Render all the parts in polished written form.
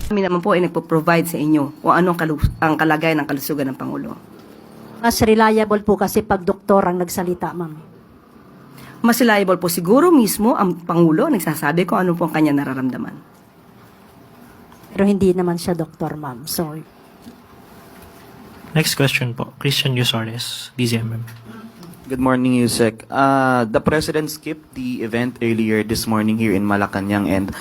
Kami naman po ay nagpo-provide sa inyo kung anong ang kalagayan ng kalusugan ng Pangulo. Mas reliable po kasi pag doktor ang nagsalita, ma'am. Mas reliable po siguro mismo ang Pangulo nagsasabi kung ano po ang kanya nararamdaman. Pero hindi naman siya doktor, ma'am. Sorry. Next question po, Christian Yusores, DZMM. Good morning, Yusek. The President skipped the event earlier this morning here in Malacanang, and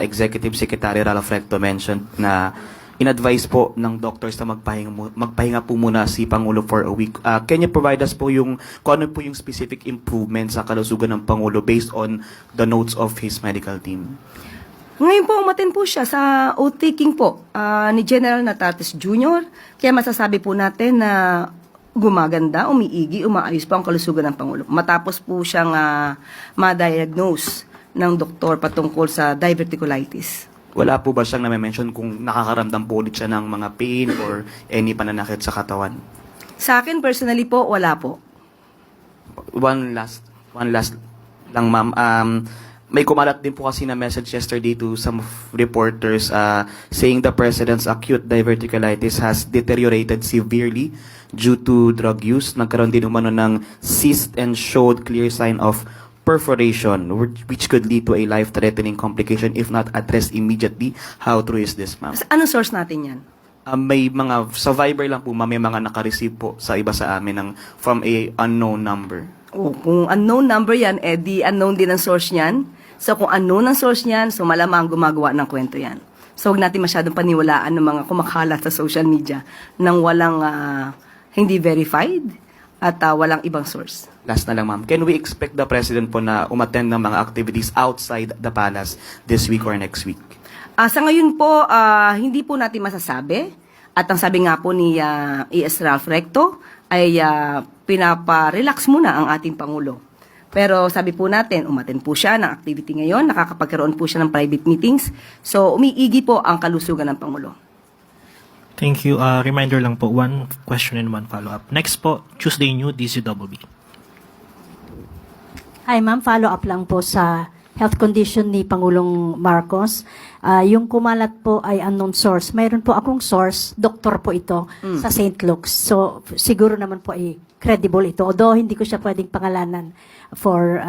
Executive Secretary Ralph Recto mentioned na in-advise po ng doctors na magpahinga po muna si Pangulo for a week. Can you provide us po kung ano po yung specific improvements sa kalusugan ng Pangulo based on the notes of his medical team? Ngayon po, umaten po siya sa oath-taking po ni General Natates Jr. Kaya masasabi po natin na gumaganda, umiigi, umaayos po ang kalusugan ng Pangulo. Matapos po siyang ma-diagnose ng doktor patungkol sa diverticulitis. Wala po ba siyang na-mention kung nakakaramdam po ulit siya ng mga pain or any pananakit sa katawan? Sa akin, personally po, wala po. One last lang, ma'am. May kumalat din po kasi na message yesterday to some reporters saying the president's acute diverticulitis has deteriorated severely due to drug use. Nagkaroon din umano ng cyst and showed clear sign of perforation, which could lead to a life-threatening complication if not addressed immediately. How true is this, ma'am? Anong source natin yan? May mga, sa Viber lang po, ma'am, may mga naka-receive po sa iba sa amin from a unknown number. O, kung unknown number yan, di unknown din ang source niyan. So, kung unknown ang source niyan, so malamang gumagawa ng kwento yan. So, huwag natin masyadong paniwalaan ng mga kumakalat sa social media nang walang hindi verified at walang ibang source. Last na lang, ma'am. Can we expect the President po na umattend ng mga activities outside the palace this week or next week? Sa ngayon po, hindi po natin masasabi. At ang sabi nga po ni E.S. Ralph Recto ay pinapa-relax muna ang ating Pangulo. Pero sabi po natin, umattend po siya ng activity ngayon, nakakapagkaroon po siya ng private meetings. So, umiigi po ang kalusugan ng Pangulo. Thank you. Reminder lang po, one question and one follow-up. Next po, Tuesday New, DZBB. Hi, ma'am. Follow-up lang po sa health condition ni Pangulong Marcos. Yung kumalat po ay unknown source. Mayroon po akong source, doktor po ito, sa St. Luke's. So, siguro naman po ay credible ito. Although, hindi ko siya pwedeng pangalanan for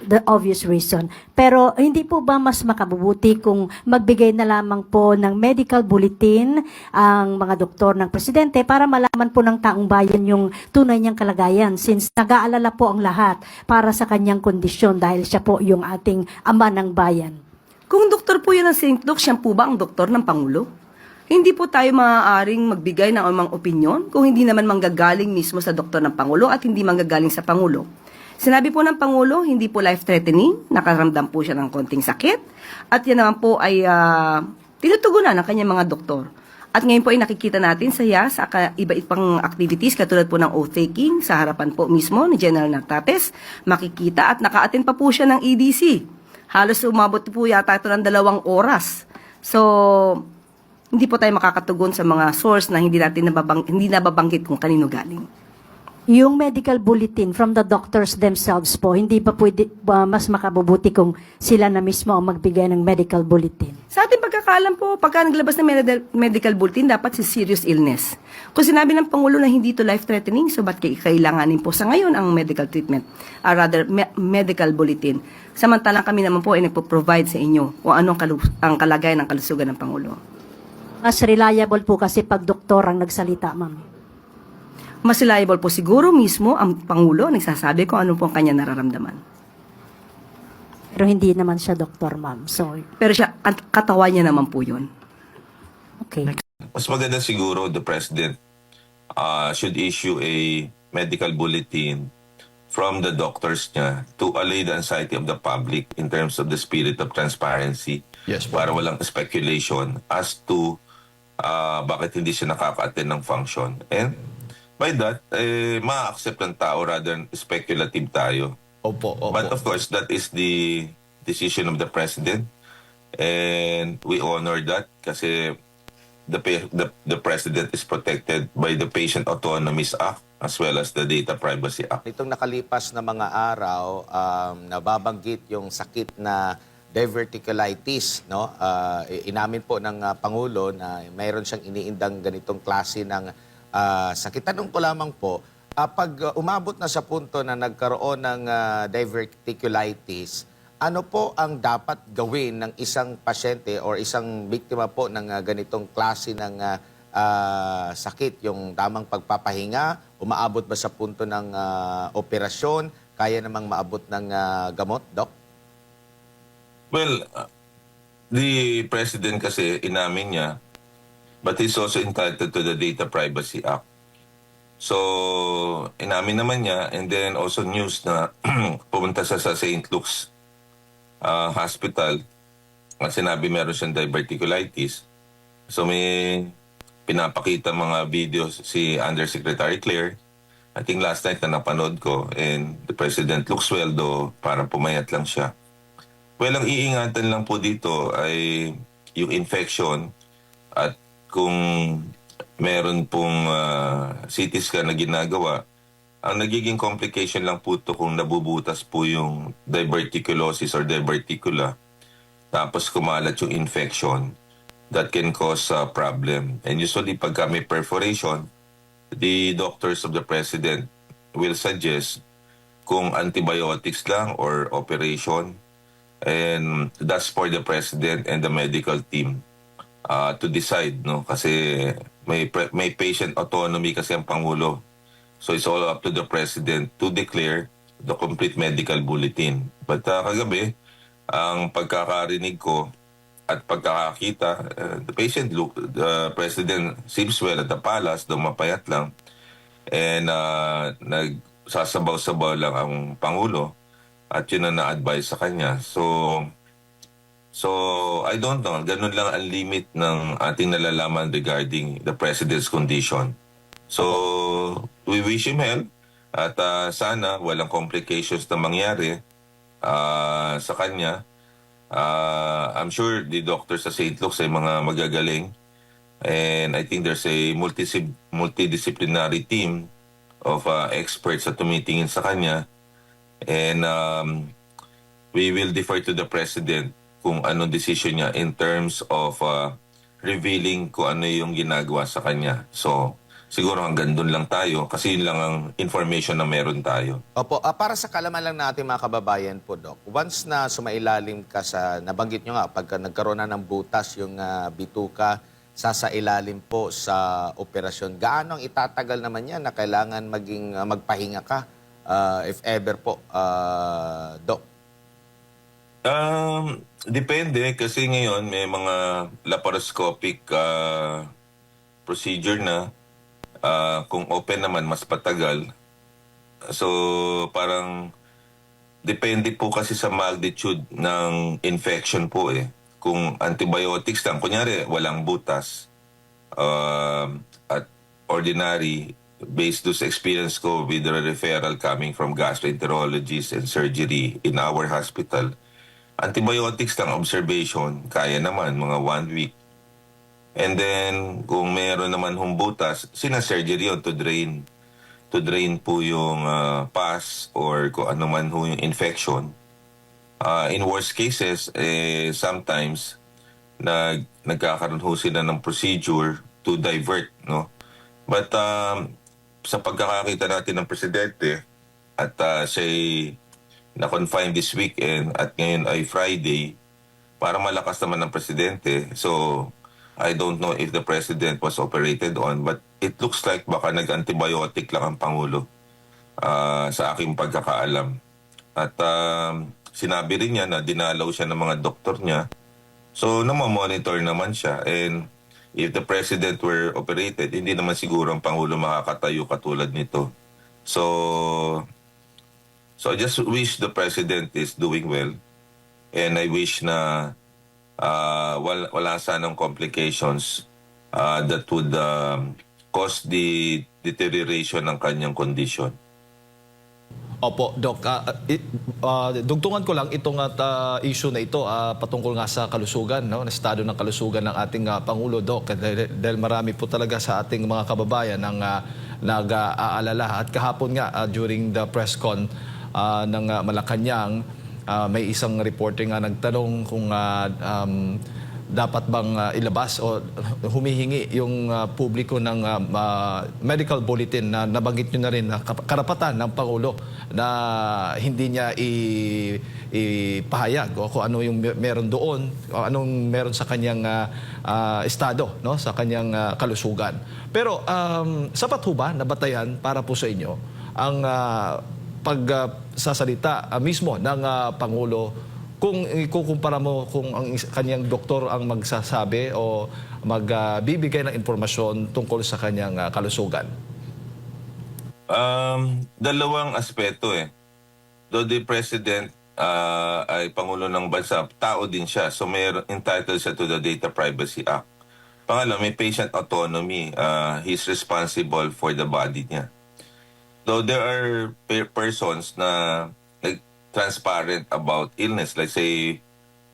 the obvious reason. Pero, hindi po ba mas makabubuti kung magbigay na lamang po ng medical bulletin ang mga doktor ng presidente para malaman po ng taong bayan yung tunay niyang kalagayan, since nag-aalala po ang lahat para sa kanyang kondisyon dahil siya po yung ating ama ng bayan. Kung doktor po yan ng St. Luke, siya po ba ang doktor ng Pangulo? Hindi po tayo maaaring magbigay ng anumang opinyon kung hindi naman manggagaling mismo sa doktor ng Pangulo at hindi manggagaling sa Pangulo. Sinabi po ng Pangulo, hindi po life-threatening, nakaramdam po siya ng konting sakit, at yan naman po ay tinutugunan ng kanyang mga doktor. At ngayon po ay nakikita natin sa iba-ibang pang activities, katulad po ng oath-taking, sa harapan po mismo ni General Natates, makikita at naka-attend pa po siya ng EDC. Halos umabot po yata ito ng 2 oras. So, hindi po tayo makakatugon sa mga source na hindi nababanggit kung kanino galing. Yung medical bulletin from the doctors themselves po, hindi pa pwede mas makabubuti kung sila na mismo ang magbigay ng medical bulletin? Sa ating pagkakaalam po, pagka naglabas ng medical bulletin, dapat si serious illness. Kung sinabi ng Pangulo na hindi ito life-threatening, so ba't kailanganin po sa ngayon ang medical treatment? Medical bulletin. Samantalang kami naman po ay nagpo-provide sa inyo kung anong ang kalagayan ng kalusugan ng Pangulo. Mas reliable po kasi pag doktor ang nagsalita, ma'am. Mas reliable po siguro mismo ang Pangulo nagsasabi kung ano po ang kanya nararamdaman. Pero hindi naman siya doktor, ma'am. Sorry. Pero siya, katawan niya naman po yun. Okay. Mas maganda siguro the President should issue a medical bulletin from the doctors niya to allay the anxiety of the public in terms of the spirit of transparency. Yes, para walang speculation as to bakit hindi siya nakaka-attend ng function. And by that, ma-accept ng tao rather than speculative tayo. Opo. But of course, that is the decision of the President. And we honor that kasi the President is protected by the Patient Autonomies Act as well as the Data Privacy Act. Nitong nakalipas na mga araw, nababanggit yung sakit na diverticulitis, no? Inamin po ng Pangulo na mayroon siyang iniindang ganitong klase ng sakit. Tanong ko lamang po, pag umabot na sa punto na nagkaroon ng diverticulitis, ano po ang dapat gawin ng isang pasyente or isang biktima po ng ganitong klase ng sakit? Yung tamang pagpapahinga, umaabot ba sa punto ng operasyon, kaya namang maabot ng gamot, Doc? Well, the President kasi inamin niya, but he's also entitled to the Data Privacy Act. So, inamin naman niya, and then also news na pumunta siya sa St. Luke's Hospital at sinabi meron siyang diverticulitis. So, may pinapakita mga videos si Undersecretary Claire. I think last night na napanood ko, and the President looks well, though parang pumayat lang siya. Well, ang iingatan lang po dito ay yung infection at kung meron pong CT scan na ginagawa, ang nagiging complication lang po ito kung nabubutas po yung diverticulosis or diverticula, tapos kumalat yung infection, that can cause a problem. And usually pagka may perforation, the doctors of the President will suggest kung antibiotics lang or operation, and that's for the President and the medical team to decide, no? Kasi may patient autonomy kasi ang Pangulo. So it's all up to the President to declare the complete medical bulletin. But kagabi, ang pagkakarinig ko at pagkakakita, the President seems well at the palace, dumapayat lang, and nagsasabaw-sabaw lang ang Pangulo at yun ang na-advise sa kanya. So I don't know, ganun lang ang limit ng ating nalalaman regarding the President's condition. So we wish him health at sana walang complications na mangyari sa kanya. I'm sure the doctors sa St. Luke's ay mga magagaling, and I think there's a multidisciplinary team of experts na tumitingin sa kanya, and we will defer to the President kung anong decision niya in terms of revealing kung ano yung ginagawa sa kanya. So siguro hanggang doon lang tayo kasi yun lang ang information na meron tayo. Opo, para sa kalaman lang natin mga kababayan po, Doc, once na sumailalim ka sa, nabanggit nyo nga, pagka nagkaroon na ng butas yung bituka, sasailalim po sa operasyon, gaano ang itatagal naman yan na kailangan magpahinga ka, if ever po, Doc? Depende kasi ngayon may mga laparoscopic procedure na. Kung open naman, mas patagal. So, parang depende po kasi sa magnitude ng infection po eh. Kung antibiotics lang, kunyari, walang butas. At ordinary, based do sa experience ko with the referral coming from gastroenterologists and surgery in our hospital, antibiotics lang, observation, kaya naman, mga 1 week. And then, kung meron naman humbutas, sinasurgery yun to drain. To drain po yung pus or kung ano man ho yung infection. In worst cases, sometimes, nagkakaroon ho sila ng procedure to divert, no? But sa pagkakakita natin ng Presidente, at siya'y na-confine this weekend at ngayon ay Friday, para malakas naman ng Presidente. So, I don't know if the President was operated on, but it looks like baka nag-antibiotic lang ang Pangulo sa aking pagkakaalam. At sinabi rin niya na dinalaw siya ng mga doktor niya. So, namamonitor naman siya. And if the President were operated, hindi naman siguro ang Pangulo makakatayo katulad nito. So I just wish the President is doing well. And I wish na wala sanang complications that would cause the deterioration ng kanyang condition. Opo, Doc. Dugtungan ko lang itong issue na ito patungkol nga sa kalusugan, no? Na estado ng kalusugan ng ating Pangulo, Doc. Dahil marami po talaga sa ating mga kababayan ang nag-aalala. At kahapon nga, during the press con ng Malacanang, may isang reporter nga nagtanong kung dapat bang ilabas o humihingi yung publiko ng medical bulletin na nabanggit nyo na rin na karapatan ng Pangulo na hindi niya ipahayag o kung ano yung meron doon o anong meron sa kanyang estado, no, sa kanyang kalusugan. Pero sapat ho ba na batayan para po sa inyo ang pagsasalita mismo ng Pangulo kung ikukumpara mo kung ang kanyang doktor ang magsasabi o magbibigay ng impormasyon tungkol sa kanyang kalusugan? Dalawang aspeto eh. Though the President ay Pangulo ng bansa, tao din siya. So may entitled siya to the Data Privacy Act. Pangalawa, may patient autonomy. He's responsible for the body niya. Though there are persons na transparent about illness. Let's say,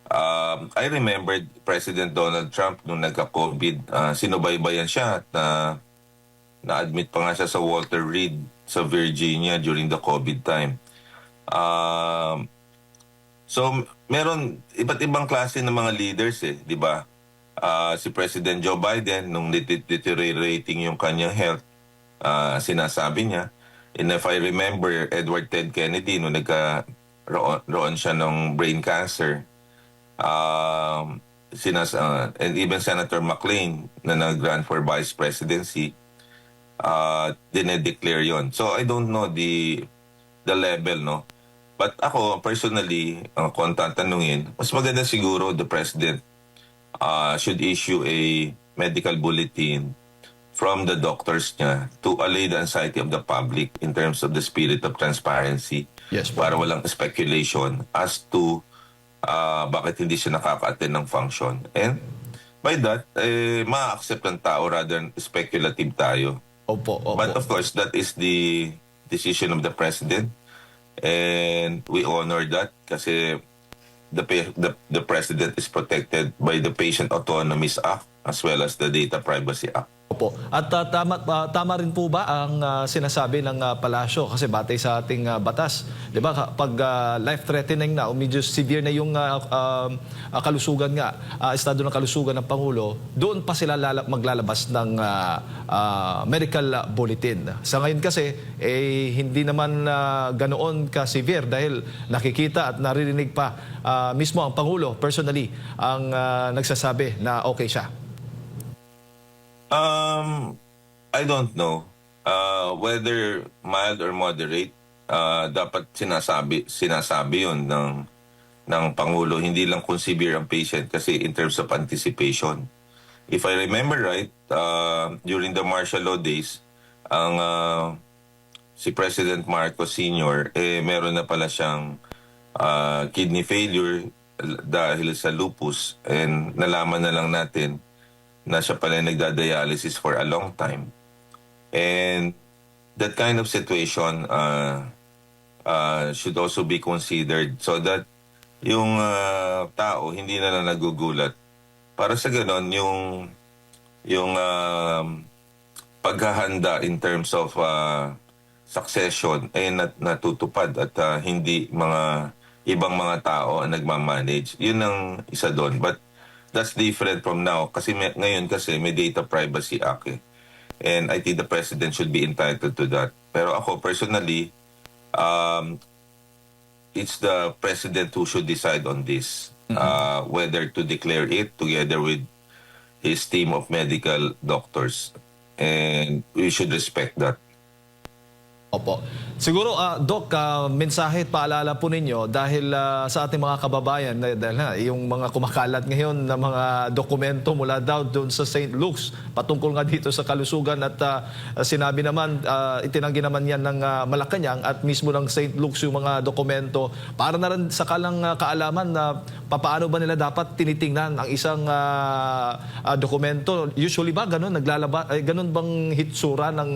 I remembered President Donald Trump nung nagka-COVID. Sinubaybayan siya at na-admit pa nga siya sa Walter Reed sa Virginia during the COVID time. So, meron iba't ibang klase ng mga leaders eh, di ba? Si President Joe Biden, nung deteriorating yung kanyang health, sinasabi niya. And if I remember, Edward Ted Kennedy, nung roon siya ng brain cancer. And even Senator McClain na nag-run for vice presidency, dinedeclare yon. So I don't know the level, no? But ako, personally, kung tatanungin, mas maganda siguro the president should issue a medical bulletin from the doctors niya to allay the anxiety of the public in terms of the spirit of transparency. Yes, po. Para walang speculation as to bakit hindi siya nakaka-attend ng function. And by that, ma-accept ng tao rather than speculative tayo. Opo. But of course, that is the decision of the President. And we honor that kasi the President is protected by the Patient Autonomy Act as well as the Data Privacy Act. Opo. At tama rin po ba ang sinasabi ng palasyo kasi batay sa ating batas, 'di ba? Pag life-threatening na o medyo severe na yung kalusugan nga, estado ng kalusugan ng Pangulo, doon pa sila maglalabas ng medical bulletin. Sa ngayon kasi hindi naman ganoon ka severe dahil nakikita at naririnig pa mismo ang Pangulo personally ang nagsasabi na okay siya. I don't know whether mild or moderate. Dapat sinasabi yun ng Pangulo, hindi lang kung severe ang patient kasi in terms of anticipation. If I remember right, during the martial law days, si President Marcos Sr., meron na pala siyang kidney failure dahil sa lupus and nalaman na lang natin na siya pala nagda-dialysis for a long time. And that kind of situation should also be considered so that yung tao hindi na lang nagugulat. Para sa ganon, yung paghahanda in terms of succession ay natutupad at hindi mga ibang mga tao ang nagmamanage. Yun ang isa doon. But that's different from now kasi ngayon kasi may Data Privacy Act eh. And I think the President should be entitled to that. Pero ako personally, it's the President who should decide on this. Whether to declare it together with his team of medical doctors. And we should respect that. Opo. Siguro, Doc, mensahe at paalala po ninyo dahil sa ating mga kababayan, dahil yung mga kumakalat ngayon na mga dokumento mula daw doon sa St. Luke's patungkol nga dito sa kalusugan at sinabi naman, itinanggi naman yan ng Malacanang at mismo ng St. Luke's yung mga dokumento para na rin sa kalang kaalaman na paano ba nila dapat tinitingnan ang isang dokumento. Usually ba ganun, ganun bang hitsura ng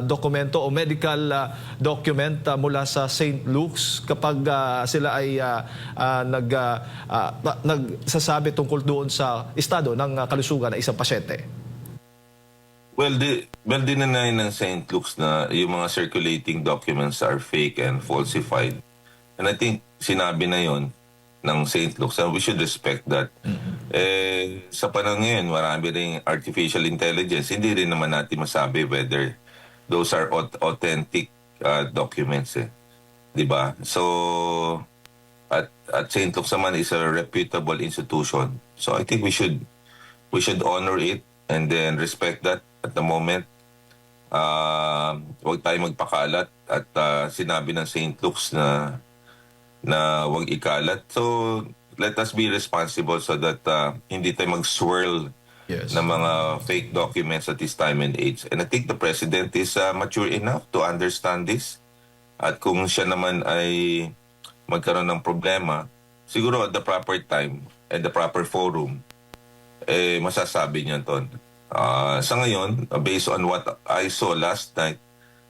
dokumento o medical document mula sa St. Luke's kapag sila ay nagsasabi tungkol doon sa estado ng kalusugan ng isang pasyente? Well, dinanay ng St. Luke's na yung mga circulating documents are fake and falsified. And I think sinabi na yon ng St. Luke's, and we should respect that. Sa panahon ngayon, marami rin artificial intelligence. Hindi rin naman natin masabi whether those are authentic documents. Diba? So, at St. Luke's naman is a reputable institution. So I think we should honor it and then respect that at the moment. Huwag tayo magpakalat at sinabi ng St. Luke's na huwag ikalat. So let us be responsible so that hindi tayo mag-swirl Yes. ng mga fake documents at this time and age. And I think the President is mature enough to understand this. At kung siya naman ay magkaroon ng problema, siguro at the proper time and the proper forum, masasabi niya ton. Sa ngayon, based on what I saw last night,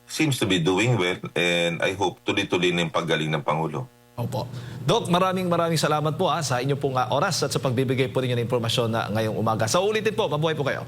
seems to be doing well and I hope tuloy-tuloy na yung paggaling ng Pangulo. Opo. Doc, maraming salamat po sa inyo pong oras at sa pagbibigay po ninyo ng impormasyon na ngayong umaga. Sa ulitin po, mabuhay po kayo.